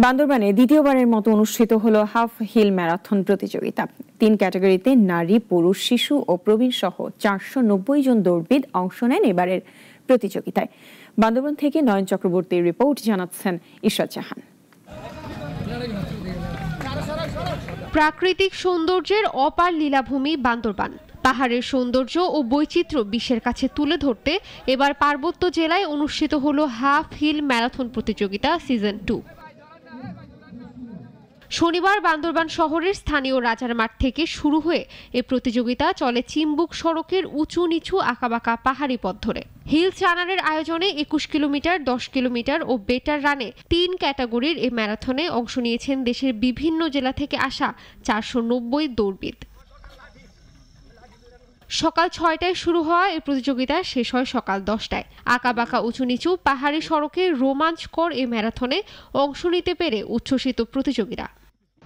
বান্দরবানে দ্বিতীয়বারের মতো অনুষ্ঠিত হলো হাফ হিল ম্যারাথন প্রতিযোগিতা। 3 ক্যাটাগরিতে নারী, পুরুষ, শিশু ও প্রবীণ সহ 490 জন দৌড়বিদ অংশ নেন এবারের প্রতিযোগিতায়। বান্দরবান থেকে নয়ন চক্রবর্তীর রিপোর্ট, জানাচ্ছেন ইশরাত জাহান। প্রাকৃতিক সৌন্দর্যের অপার লীলাভূমি বান্দরবান। পাহাড়ের সৌন্দর্য ও বৈচিত্র্য বিশ্বের কাছে তুলে ধরতে এবার পার্বত্য জেলায় অনুষ্ঠিত হলো হাফ হিল ম্যারাথন প্রতিযোগিতা সিজন 2। শনিবার বান্দরবান শহরের স্থানীয় রাজার মাঠ থেকে শুরু হয়ে এ প্রতিযোগিতা চলে চিম্বুক সড়কের উঁচু নিচু আঁকাবাঁকা পাহাড়ি পথ ধরে। হিলস রানারের আয়োজনে 21 কিলোমিটার, 10 কিলোমিটার ও বেটার রানে 3 ক্যাটাগরির এই ম্যারাথনে অংশ নিয়েছেন দেশের বিভিন্ন জেলা থেকে আসা 490 দৌড়বিদ। সকাল 6টায় শুরু হওয়া এই প্রতিযোগিতা শেষ হয় সকাল 10টায়। আঁকাবাঁকা উঁচু নিচু পাহাড়ি সড়কে রোমাঞ্চকর এই ম্যারাথনে অংশ নিতে পেরে উচ্ছ্বসিত প্রতিযোগীরা।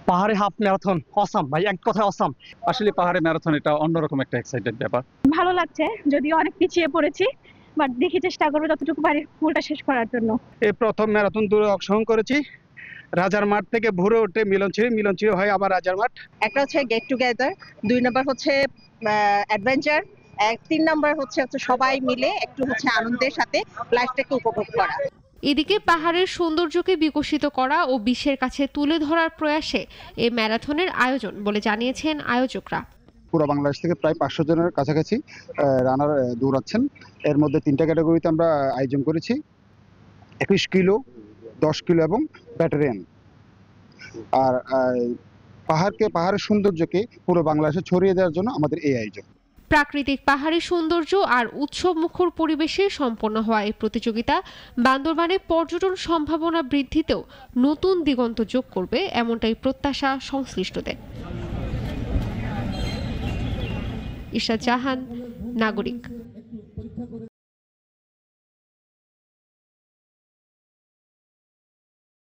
পাহাড়ে হাফ ম্যারাথন অসাম ভাই, এক কথা অসাম। আসলে পাহাড়ে ম্যারাথন এটা অন্যরকম একটা এক্সাইটেড ব্যাপার। ভালো লাগছে, যদিও অনেক পিছিয়ে পড়েছি, বাট দেখি চেষ্টা করবো যতটুকু পারি ফুলটা শেষ করার জন্য। এই প্রথম ম্যারাথন দৌড়ে অংশগ্রহণ করেছি। রাজার মাঠ থেকে ভোরে উঠে মিলনচিরি হয় আবার রাজার মাঠ। একটা হচ্ছে গেট টুগেদার, 2 নম্বর হচ্ছে অ্যাডভেঞ্চার, 3 নম্বর হচ্ছে সবাই মিলে একটু আনন্দের সাথে লাইফটাকে উপভোগ করা। এদিকে পাহাড়ের সৌন্দর্যকে বিকশিত করা ও বিশ্বের কাছে তুলে ধরার প্রয়াসে এই ম্যারাথনের আয়োজন বলে জানিয়েছেন আয়োজকরা। পুরো বাংলাদেশ থেকে প্রায় 500 জনের কাছাকাছি রানার দৌড়াচ্ছেন। এর মধ্যে 3টা ক্যাটাগরিতে আমরা আয়োজন করেছি: 21 কিলো, 10 কিলো এবং ব্যাটারিয়ান। আর পাহাড়ের সৌন্দর্যকে পুরো বাংলাদেশে ছড়িয়ে দেওয়ার জন্য আমাদের এই আয়োজন। প্রাকৃতিক পাহাড়ি সৌন্দর্য আর উৎসব মুখর পরিবেশে সম্পন্ন হওয়া এই প্রতিযোগিতা বান্দরবানে পর্যটন সম্ভাবনা বৃদ্ধিতেও নতুন দিগন্ত যোগ করবে, এমনটাই প্রত্যাশা সংশ্লিষ্টদের। ইশরাত জাহান, নাগরিক।